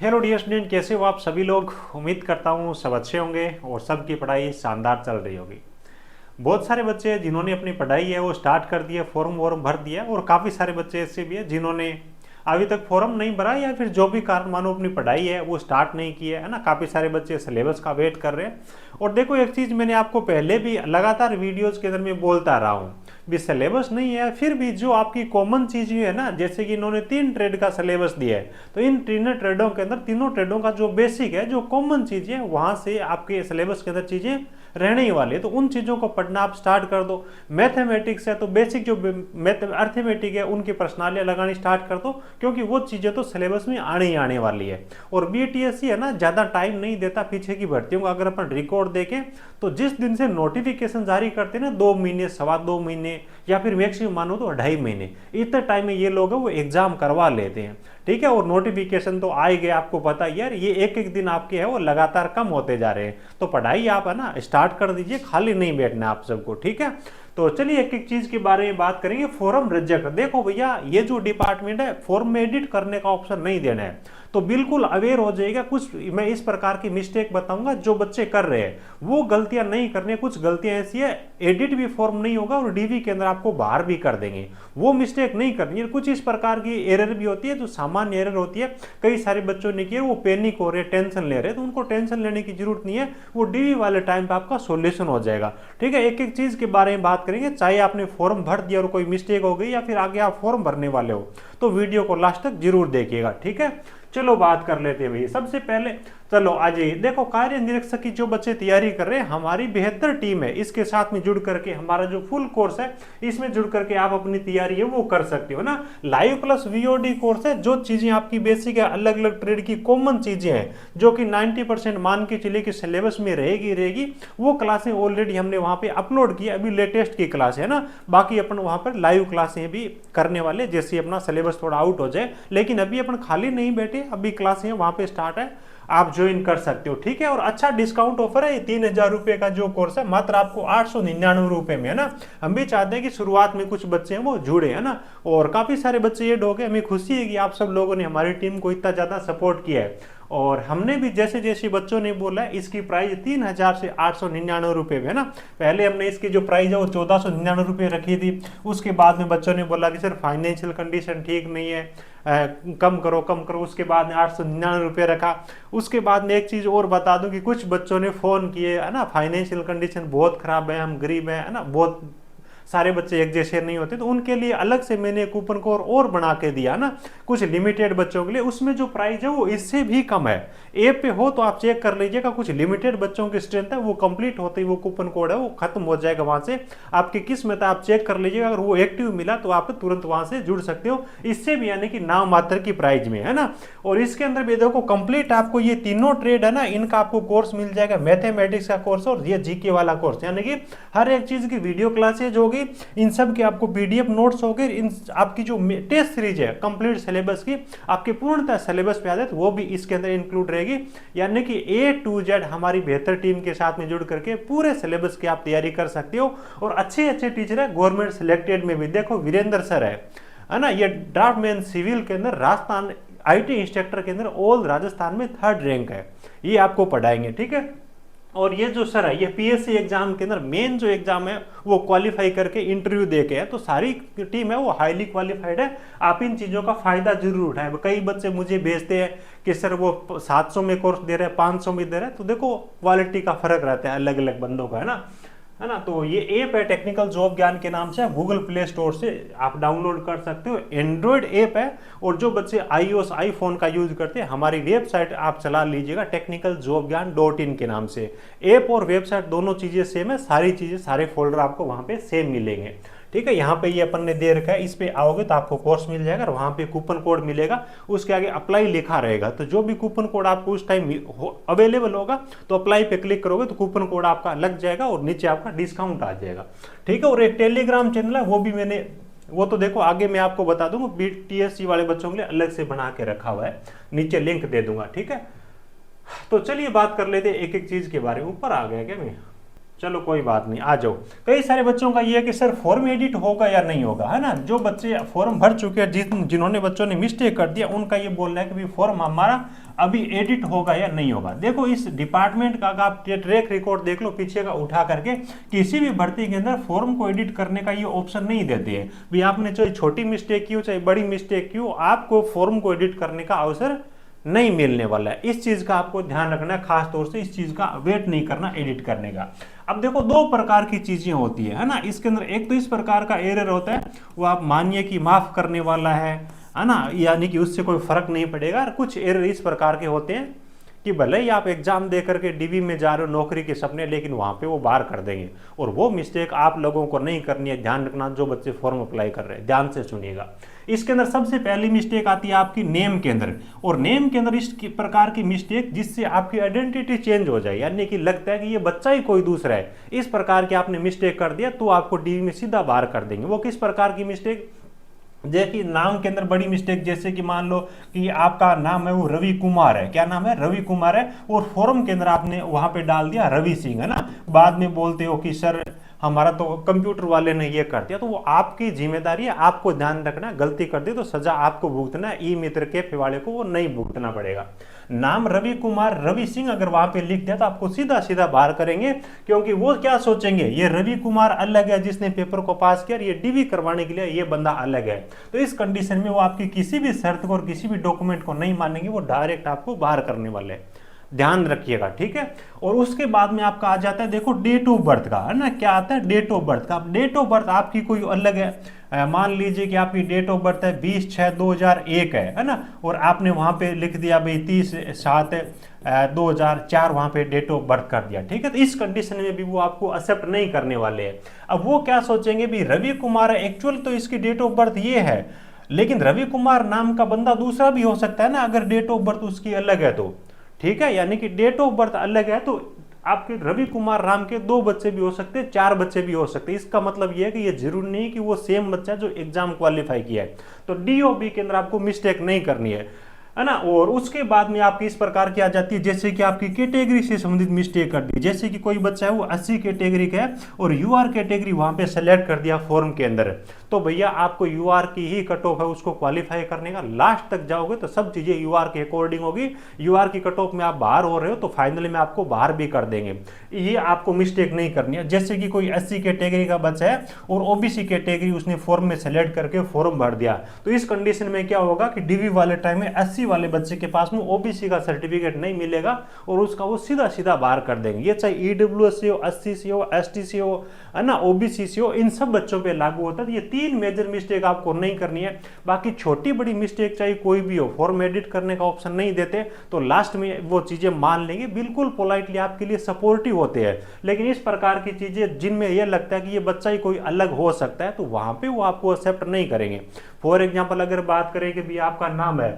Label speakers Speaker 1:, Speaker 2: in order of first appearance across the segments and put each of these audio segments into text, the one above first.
Speaker 1: Hello dear student, कैसे हो आप सभी लोग। उम्मीद करता हूँ सब अच्छे होंगे और सबकी पढ़ाई शानदार चल रही होगी। बहुत सारे बच्चे हैं जिन्होंने अपनी पढ़ाई है वो स्टार्ट कर दिया, फॉर्म वॉर्म भर दिया, और काफ़ी सारे बच्चे ऐसे भी हैं जिन्होंने अभी तक फॉर्म नहीं भरा या फिर जो भी कारण मानो अपनी पढ़ाई है वो स्टार्ट नहीं की है ना। काफ़ी सारे बच्चे सिलेबस का वेट कर रहे हैं। और देखो, एक चीज़ मैंने आपको पहले भी लगातार वीडियोज़ के अंदर में बोलता रहा हूँ, भी सिलेबस नहीं है फिर भी जो आपकी कॉमन चीज़ें है ना, जैसे कि इन्होंने 3 ट्रेड का सिलेबस दिया है, तो इन तीनों ट्रेडों के अंदर तीनों ट्रेडों का जो बेसिक है, जो कॉमन चीज़ें है, वहाँ से आपके सिलेबस के अंदर चीज़ें रहने ही वाली है। तो उन चीज़ों को पढ़ना आप स्टार्ट कर दो। मैथमेटिक्स है तो बेसिक जो अर्थमेटिक है उनकी प्रश्नालियाँ लगानी स्टार्ट कर दो, क्योंकि वो चीज़ें तो सिलेबस में आने ही आने वाली है। और बीटीएससी है ना, ज़्यादा टाइम नहीं देता पीछे की भर्तियों का। अगर अपन रिकॉर्ड देखें तो जिस दिन से नोटिफिकेशन जारी करते हैं ना, 2 महीने, 2.25 महीने, या फिर मैक्सिमम मानो तो 2.5 महीने, इतने टाइम में ये लोग वो एग्जाम करवा लेते हैं। ठीक है, और नोटिफिकेशन तो आए गए, आपको पता ही यार, ये एक एक दिन आपके है वो लगातार कम होते जा रहे हैं। तो पढ़ाई आप है ना स्टार्ट कर दीजिए, खाली नहीं बैठना आप सबको। ठीक है, तो चलिए एक एक चीज के बारे में बात करेंगे। फॉर्म रिजेक्ट, देखो भैया, ये जो डिपार्टमेंट है फॉर्म में एडिट करने का ऑप्शन नहीं देना है, तो बिल्कुल अवेयर हो जाएगा। कुछ मैं इस प्रकार की मिस्टेक बताऊंगा जो बच्चे कर रहे हैं, वो गलतियां नहीं करनी है। कुछ गलतियां ऐसी है, एडिट भी फॉर्म नहीं होगा और डीवी के अंदर आपको बाहर भी कर देंगे, वो मिस्टेक नहीं करनी है। कुछ इस प्रकार की एरर भी होती है जो सामान्य एरर होती है, कई सारे बच्चों ने किया, वो पैनिक हो रहे हैं, टेंशन ले रहे हैं, तो उनको टेंशन लेने की जरूरत नहीं है, वो डीवी वाले टाइम पे आपका सोल्यूशन हो जाएगा। ठीक है, एक एक चीज के बारे में बात करेंगे। चाहे आपने फॉर्म भर दिया और कोई मिस्टेक हो गई, या फिर आगे आप फॉर्म भरने वाले हो, तो वीडियो को लास्ट तक जरूर देखिएगा। ठीक है, चलो बात कर लेते हैं भैया। सबसे पहले चलो आज देखो, कार्य निरीक्षक की जो बच्चे तैयारी कर रहे हैं, हमारी बेहतर टीम है, इसके साथ में जुड़ करके हमारा जो फुल कोर्स है, इसमें जुड़ करके आप अपनी तैयारी है वो कर सकते हो ना। लाइव प्लस वीओडी कोर्स है, जो चीजें आपकी बेसिक है, अलग अलग ट्रेड की कॉमन चीजें हैं, जो कि 90% मान के चलिए कि सिलेबस में रहेगी, वो क्लासें ऑलरेडी हमने वहां पे अपलोड की। अभी लेटेस्ट की क्लास है ना, बाकी अपन वहां पर लाइव क्लासें भी करने वाले, जैसे अपना सिलेबस थोड़ा आउट हो जाए। लेकिन अभी अपन खाली नहीं बैठे, अभी क्लासें वहां पे स्टार्ट है, आप ज्वाइन कर सकते हो। ठीक है, और अच्छा डिस्काउंट ऑफर है। 3,000 रुपए का जो कोर्स है मात्र आपको 899 रुपए में है ना। हम भी चाहते हैं कि शुरुआत में कुछ बच्चे हैं वो जुड़े, है ना, और काफी सारे बच्चे ऐड हो गए। हमें खुशी है कि आप सब लोगों ने हमारी टीम को इतना ज्यादा सपोर्ट किया है। और हमने भी जैसे जैसे बच्चों ने बोला है, इसकी प्राइस 3,000 से 899 रुपए में है ना। पहले हमने इसकी जो प्राइस है वो 1,499 रुपये रखी थी। उसके बाद में बच्चों ने बोला कि सर फाइनेंशियल कंडीशन ठीक नहीं है, कम करो। उसके बाद में 899 रुपये रखा। उसके बाद में एक चीज़ और बता दूं कि कुछ बच्चों ने फ़ोन किए, है ना, फाइनेंशियल कंडीशन बहुत ख़राब है, हम गरीब हैं, है ना, बहुत सारे बच्चे एक जैसे नहीं होते, तो उनके लिए अलग से मैंने कूपन कोड और बना के दिया ना, कुछ लिमिटेड बच्चों के लिए। उसमें जो प्राइस है वो इससे भी कम है। ऐप पे हो तो आप चेक कर लीजिएगा, कुछ लिमिटेड बच्चों की स्ट्रेंथ है, वो कंप्लीट होते ही वो कूपन कोड है वो खत्म हो जाएगा। वहां से आपकी किस्मत है, आप चेक कर लीजिएगा, अगर वो एक्टिव मिला तो आप तुरंत वहां से जुड़ सकते हो। इससे भी यानी कि नाम मात्र की प्राइस में, है ना। और इसके अंदर भी देखो कंप्लीट आपको ये तीनों ट्रेड है ना, इनका आपको कोर्स मिल जाएगा। मैथमेटिक्स का कोर्स और ये जीके वाला कोर्स, यानी कि हर एक चीज की वीडियो क्लासेज होगी, इन सब के आपको पीडीएफ नोट्स हो गए। इन आपकी जो टेस्ट सीरीज है कंप्लीट सिलेबस की, आपके पूर्णतः सिलेबस पे आदत, वो भी इसके अंदर इंक्लूड रहेगी। यानी कि A to Z हमारी बेहतर टीम के साथ में जुड़ करके पूरे सिलेबस की आप तैयारी कर सकते हो। और अच्छे अच्छे टीचर है गवर्नमेंट सिलेक्टेड में भी, देखो वीरेंद्र सर है ना, ये ड्राफ्टमैन सिविल के अंदर राजस्थान IT इंस्ट्रक्टर के अंदर ऑल राजस्थान में 3rd रैंक है, ये आपको पढ़ाएंगे। ठीक है, और ये जो सर है, ये पीएससी एग्जाम के अंदर मेन जो एग्जाम है वो क्वालिफाई करके इंटरव्यू दे के है, तो सारी टीम है वो हाईली क्वालिफाइड है। आप इन चीज़ों का फायदा जरूर उठाएं। कई बच्चे मुझे भेजते हैं कि सर वो 700 में कोर्स दे रहे हैं, 500 में दे रहे हैं, तो देखो क्वालिटी का फर्क रहता है अलग अलग बंदों का, है ना। तो ये ऐप है टेक्निकल जॉब ज्ञान के नाम से, गूगल प्ले स्टोर से आप डाउनलोड कर सकते हो। एंड्रॉयड ऐप है, और जो बच्चे iOS आईफोन का यूज करते हैं, हमारी वेबसाइट आप चला लीजिएगा technicaljobgyan.in के नाम से। ऐप और वेबसाइट दोनों चीजें सेम है, सारी चीजें सारे फोल्डर आपको वहां पे सेम मिलेंगे। ठीक है, यहाँ पे ये अपन ने दे रखा है, इस पे आओगे तो आपको कोर्स मिल जाएगा, और वहाँ पे कूपन कोड मिलेगा, उसके आगे अप्लाई लिखा रहेगा। तो जो भी कूपन कोड आपको उस टाइम अवेलेबल होगा, तो अप्लाई पे क्लिक करोगे तो कूपन कोड आपका लग जाएगा और नीचे आपका डिस्काउंट आ जाएगा। ठीक है, और एक टेलीग्राम चैनल है, वो भी मैंने, वो तो देखो आगे मैं आपको बता दूंगा, BTSC वाले बच्चों के लिए अलग से बना के रखा हुआ है, नीचे लिंक दे दूंगा। ठीक है, तो चलिए बात कर लेते हैं एक एक चीज के बारे में। ऊपर आ गया क्या मैं? चलो कोई बात नहीं, आ जाओ। कई सारे बच्चों का ये है कि सर फॉर्म एडिट होगा या नहीं होगा, है ना। जो बच्चे फॉर्म भर चुके हैं, जिन्होंने बच्चों ने मिस्टेक कर दिया, उनका ये बोलना है कि भाई फॉर्म हमारा अभी एडिट होगा या नहीं होगा। देखो इस डिपार्टमेंट का आप ट्रैक रिकॉर्ड देख लो पीछे का उठा करके, किसी भी भर्ती के अंदर फॉर्म को एडिट करने का ये ऑप्शन नहीं देते हैं। भाई आपने चाहे छोटी मिस्टेक की हो चाहे बड़ी मिस्टेक की हो, आपको फॉर्म को एडिट करने का अवसर नहीं मिलने वाला है। इस चीज का आपको ध्यान रखना है, खास तौर से इस चीज का वेट नहीं करना एडिट करने का। अब देखो दो प्रकार की चीजें होती है ना इसके अंदर। एक तो इस प्रकार का एरर होता है, वो आप मानिए कि माफ करने वाला है ना, यानी कि उससे कोई फर्क नहीं पड़ेगा। और कुछ एरर इस प्रकार के होते हैं कि भले ही आप एग्जाम दे करके डीवी में जा रहे हो नौकरी के सपने, लेकिन वहां पे वो बाहर कर देंगे। और वो मिस्टेक आप लोगों को नहीं करनी है, ध्यान रखना। जो बच्चे फॉर्म अप्लाई कर रहे हैं ध्यान से सुनिएगा। इसके अंदर सबसे पहली मिस्टेक आती है आपकी नेम के अंदर। और नेम के अंदर इस प्रकार की मिस्टेक जिससे आपकी आइडेंटिटी चेंज हो जाए, यानी कि लगता है कि ये बच्चा ही कोई दूसरा है। इस प्रकार की आपने मिस्टेक कर दिया तो आपको डीवी में सीधा बाहर कर देंगे। वो किस प्रकार की मिस्टेक, जैसे कि नाम के अंदर बड़ी मिस्टेक, जैसे कि मान लो कि आपका नाम है वो रवि कुमार है, क्या नाम है, रवि कुमार है, और फॉर्म के अंदर आपने वहां पे डाल दिया रवि सिंह, है ना। बाद में बोलते हो कि सर हमारा तो कंप्यूटर वाले ने ये कर दिया। तो वो आपकी जिम्मेदारी है, आपको ध्यान रखना। गलती कर दी तो सजा आपको भुगतना है, ई मित्र के फिवाड़े को वो नहीं भुगतना पड़ेगा। नाम रवि कुमार रवि सिंह अगर वहां पे लिख दिया तो आपको सीधा सीधा बाहर करेंगे, क्योंकि वो क्या सोचेंगे, ये रवि कुमार अलग है जिसने पेपर को पास किया, ये डीवी करवाने के लिए ये बंदा अलग है। तो इस कंडीशन में वो आपकी किसी भी शर्त को और किसी भी डॉक्यूमेंट को नहीं मानेंगे, वो डायरेक्ट आपको बाहर करने वाले हैं। ध्यान रखिएगा, ठीक है। और उसके बाद में आपका आ जाता है देखो डेट ऑफ बर्थ का, है ना। क्या आता है, डेट ऑफ बर्थ का। डेट ऑफ बर्थ आपकी कोई अलग है, मान लीजिए कि आपकी डेट ऑफ बर्थ है 20/6/2001 है ना। और आपने वहां पे लिख दिया भाई 30/7/2004 वहां पे डेट ऑफ बर्थ कर दिया, ठीक है। तो इस कंडीशन में भी वो आपको एक्सेप्ट नहीं करने वाले हैं। अब वो क्या सोचेंगे, भाई रवि कुमार है, एक्चुअल तो इसकी डेट ऑफ बर्थ ये है, लेकिन रवि कुमार नाम का बंदा दूसरा भी हो सकता है ना, अगर डेट ऑफ बर्थ उसकी अलग है तो, ठीक है। यानी कि डेट ऑफ बर्थ अलग है तो आपके रवि कुमार राम के 2 बच्चे भी हो सकते हैं, 4 बच्चे भी हो सकते हैं। इसका मतलब यह है कि ये जरूरी नहीं कि वो सेम बच्चा जो एग्जाम क्वालिफाई किया है। तो डीओबी के अंदर आपको मिस्टेक नहीं करनी है ना। और उसके बाद में आपकी इस प्रकार की आ जाती है, जैसे कि आपकी कैटेगरी से संबंधित मिस्टेक कर दी। जैसे कि कोई बच्चा है वो 80 कैटेगरी का है और यूआर कैटेगरी वहां पे सेलेक्ट कर दिया फॉर्म के अंदर, तो भैया आपको यूआर की ही कट ऑफ है उसको क्वालिफाई करने का। लास्ट तक जाओगे तो सब चीजें यूआर के अकॉर्डिंग होगी। यूआर की कट ऑफ में आप बाहर हो रहे हो तो फाइनली में आपको बाहर भी कर देंगे। ये आपको मिस्टेक नहीं करनी है। जैसे कि कोई 80 कैटेगरी का बच्चा है और ओबीसी कैटेगरी उसने फॉर्म में सेलेक्ट करके फॉर्म भर दिया, तो इस कंडीशन में क्या होगा कि डीवी वाले टाइम में 80 वाले बच्चे के पास में ओबीसी का सर्टिफिकेट नहीं मिलेगा और उसका वो सीधा सीधा बाहर कर देंगे। ये चाहे ईडब्ल्यूएस से हो, एससी से हो, एसटी से हो, है ना, ओबीसी से हो, इन सब बच्चों पे लागू होता है। ये 3 मेजर मिस्टेक आपको नहीं करनी है। बाकी छोटी बड़ी मिस्टेक चाहे कोई भी हो, फॉर्म एडिट करने का ऑप्शन नहीं देते तो लास्ट में वो चीजें मान लेंगे, बिल्कुल पोलाइटली आपके लिए सपोर्टिव होते हैं। लेकिन इस प्रकार की चीजें जिनमें यह लगता है कि ये बच्चा ही कोई अलग हो सकता है, तो वहां पे वो आपको एक्सेप्ट नहीं करेंगे। फॉर एग्जाम्पल अगर बात करें कि भी आपका नाम है,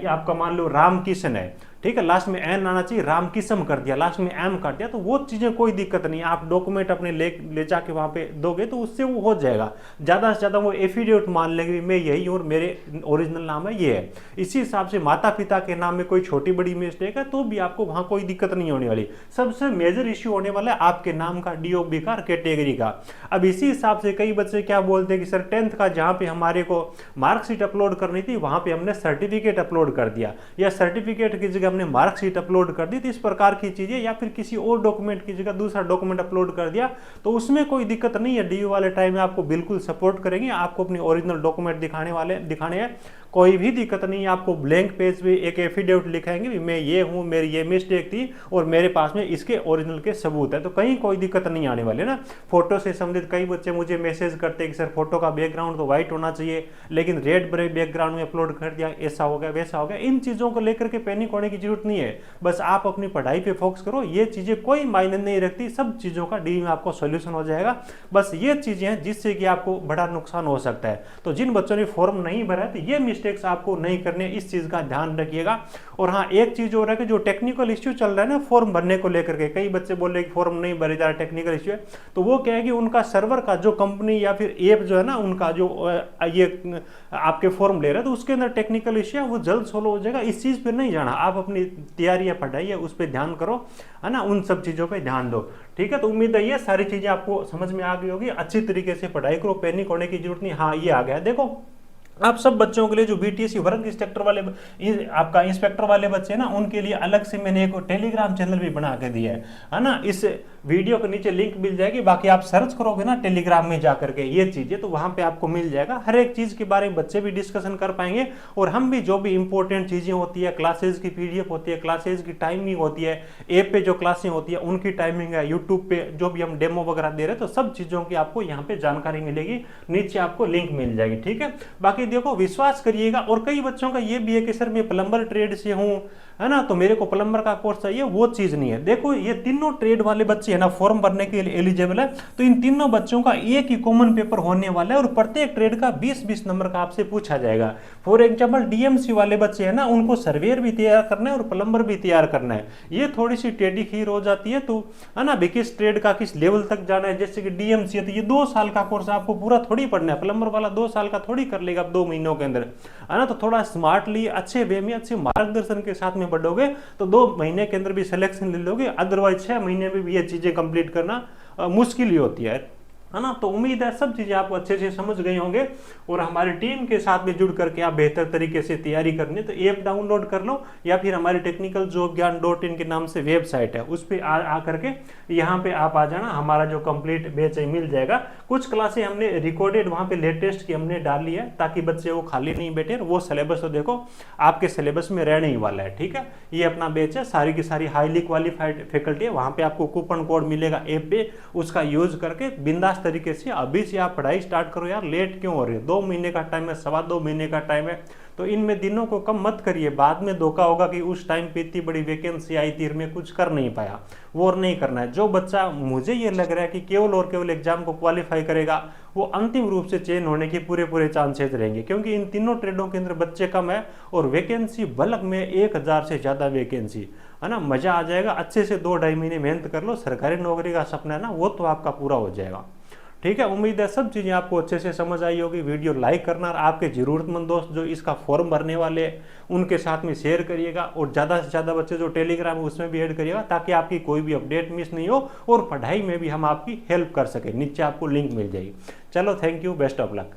Speaker 1: आपका मान लो राम किशन है, ठीक है, लास्ट में एन आना चाहिए, राम किस्म कर दिया, लास्ट में एम कर दिया, तो वो चीजें कोई दिक्कत नहीं है। आप डॉक्यूमेंट अपने ले जाके वहां पे दोगे तो उससे वो हो जाएगा। ज्यादा से ज्यादा वो एफिडेविट मान लेंगे मैं यही और मेरे ओरिजिनल नाम है ये है। इसी हिसाब से माता पिता के नाम में कोई छोटी बड़ी मिस्टेक है तो भी आपको वहां कोई दिक्कत नहीं होने वाली। सबसे मेजर इश्यू होने वाला है आपके नाम का, डीओबी का, कैटेगरी का। अब इसी हिसाब से कई बच्चे क्या बोलते हैं कि सर 10th का जहां पे हमारे को मार्कशीट अपलोड करनी थी वहां पे हमने सर्टिफिकेट अपलोड कर दिया, या सर्टिफिकेट की जगह हमने मार्कशीट अपलोड कर दी। तो इस प्रकार की चीजें, या फिर किसी और डॉक्यूमेंट की जगह दूसरा डॉक्यूमेंट अपलोड कर दिया, तो उसमें कोई दिक्कत नहीं है। डीयू वाले टाइम में आपको बिल्कुल सपोर्ट करेंगे, आपको अपने ओरिजिनल डॉक्यूमेंट दिखाने हैं, कोई भी दिक्कत नहीं है। आपको ब्लैंक पेज पे एक एफिडेविट लिखाएंगे, मैं ये हूं, मेरी ये मिस्टेक थी और मेरे पास में इसके ओरिजिनल के सबूत है, तो कहीं कोई दिक्कत नहीं आने वाली ना। फोटो से संबंधित कई बच्चे मुझे मैसेज करते हैं कि सर फोटो का बैकग्राउंड तो व्हाइट होना चाहिए, लेकिन रेड बैकग्राउंड में अपलोड कर दिया, ऐसा हो गया वैसा हो गया। इन चीजों को लेकर के पैनिक होने की जरूरत नहीं है। बस आप अपनी पढ़ाई पे फोकस करो, ये चीजें कोई मायने नहीं रखती, सब चीजों का डी में आपको सोल्यूशन हो जाएगा। बस ये चीजें हैं जिससे कि आपको बड़ा नुकसान हो सकता है। तो जिन बच्चों ने फॉर्म नहीं भरा है तो ये मिस्टेक्स आपको नहीं करने, इस चीज़ का ध्यान रखिएगा। और हाँ, एक चीज़ और है कि जो टेक्निकल इश्यू चल रहा है ना फॉर्म भरने को लेकर के, कई बच्चे बोल रहे कि फॉर्म नहीं भरे जा रहा, टेक्निकल इश्यू है, तो वो क्या है कि उनका सर्वर का जो कंपनी या फिर ऐप जो है ना उनका जो ये आपके फॉर्म ले रहा है तो उसके अंदर टेक्निकल इश्यू है, वो जल्द सोल्व हो जाएगा। इस चीज़ पे नहीं जाना, आप अपनी तैयारी या पढ़ाई है उस पर ध्यान करो, है ना, उन सब चीज़ों पे ध्यान दो। ठीक है, तो उम्मीद है ये सारी चीज़ें आपको समझ में आ गई होगी। अच्छी तरीके से पढ़ाई करो, पैनिक होने की जरूरत नहीं। हाँ, ये आ गया, देखो आप सब बच्चों के लिए जो बीटीएससी वर्क इंस्पेक्टर वाले आपका इंस्पेक्टर वाले बच्चे हैं ना, उनके लिए अलग से मैंने एक टेलीग्राम चैनल भी बना के दिया है ना। इस वीडियो के नीचे लिंक मिल जाएगी, बाकी आप सर्च करोगे ना टेलीग्राम में जा करके ये चीजें, तो वहां पे आपको मिल जाएगा। हर एक चीज के बारे में बच्चे भी डिस्कशन कर पाएंगे और हम भी जो भी इंपॉर्टेंट चीजें होती है, क्लासेज की पीडीएफ होती है, क्लासेज की टाइमिंग होती है, ऐप पे जो क्लासें होती है उनकी टाइमिंग है, यूट्यूब पे जो भी हम डेमो वगैरह दे रहे हैं, तो सब चीजों की आपको यहाँ पे जानकारी मिलेगी, नीचे आपको लिंक मिल जाएगी। ठीक है, बाकी देखो विश्वास करिएगा। और कई बच्चों का ये भी है कि सर मैं प्लम्बर ट्रेड से हूँ, है ना, तो मेरे को प्लम्बर का कोर्स चाहिए, वो चीज नहीं है। देखो ये तीनों ट्रेड वाले बच्चे है ना फॉर्म भरने के लिए एलिजिबल है, तो इन तीनों बच्चों का एक ही कॉमन पेपर होने वाला है और प्रत्येक ट्रेड का 20-20 नंबर का आपसे पूछा जाएगा। फॉर एग्जाम्पल डीएमसी वाले बच्चे है ना, उनको सर्वेयर भी तैयार करना है और प्लम्बर भी तैयार करना है। ये थोड़ी सी टेढ़ी खीर हो जाती है, तो है ना, किस ट्रेड का किस लेवल तक जाना है। जैसे कि डीएमसी है तो ये 2 साल का कोर्स आपको पूरा थोड़ी पढ़ना है, प्लम्बर वाला 2 साल का थोड़ी कर लेगा 2 महीनों के अंदर, है ना। तो थोड़ा स्मार्टली अच्छे वे में अच्छे मार्गदर्शन के साथ में बढ़ोगे तो 2 महीने के अंदर भी सिलेक्शन ले लोगे, अदरवाइज 6 महीने में भी ये चीजें कंप्लीट करना मुश्किल ही होती है ना। तो उम्मीद है सब चीजें आपको अच्छे से समझ गए होंगे और हमारी टीम के साथ में जुड़ करके आप बेहतर तरीके से तैयारी करनी है तो ऐप डाउनलोड कर लो, या फिर हमारे टेक्निकल जॉब ज्ञान .in के नाम से वेबसाइट है, उस पर आ करके यहाँ पे आप आ जाना, हमारा जो कंप्लीट बैच है मिल जाएगा। कुछ क्लासें हमने रिकॉर्डेड वहाँ पे लेटेस्ट की हमने डाली है ताकि बच्चे वो खाली नहीं बैठे, वो सिलेबस तो देखो आपके सिलेबस में रहने ही वाला है। ठीक है, ये अपना बैच है, सारी की सारी हाईली क्वालिफाइड फैकल्टी है, वहाँ पे आपको कूपन कोड मिलेगा ऐप पे, उसका यूज करके बिंदास तरीके से अभी से आप पढ़ाई स्टार्ट करो। यार लेट क्यों हो रही है, 2 महीने का टाइम है, 2.25 महीने का टाइम है, तो इनमें दिनों को कम मत करिए, बाद में धोखा होगा कि उस टाइम पे इतनी बड़ी वैकेंसी आई थी मैं कुछ कर नहीं पाया, वो और नहीं करना है। जो बच्चा मुझे ये लग रहा है कि केवल और केवल एग्जाम को क्वालिफाई करेगा वो अंतिम रूप से चयन होने के पूरे चांसेस रहेंगे, क्योंकि इन तीनों ट्रेडों के अंदर बच्चे कम है और वैकेंसी बल्क में 1000 से ज्यादा वैकेंसी, है ना। मजा आ जाएगा, अच्छे से 2-2.5 महीने मेहनत कर लो, सरकारी नौकरी का सपना है ना वो तो आपका पूरा हो जाएगा। ठीक है, उम्मीद है सब चीज़ें आपको अच्छे से समझ आई होगी। वीडियो लाइक करना और आपके ज़रूरतमंद दोस्त जो इसका फॉर्म भरने वाले हैं उनके साथ में शेयर करिएगा और ज़्यादा से ज़्यादा बच्चे जो टेलीग्राम है उसमें भी ऐड करिएगा ताकि आपकी कोई भी अपडेट मिस नहीं हो और पढ़ाई में भी हम आपकी हेल्प कर सकें। नीचे आपको लिंक मिल जाएगी। चलो, thank you, best of luck.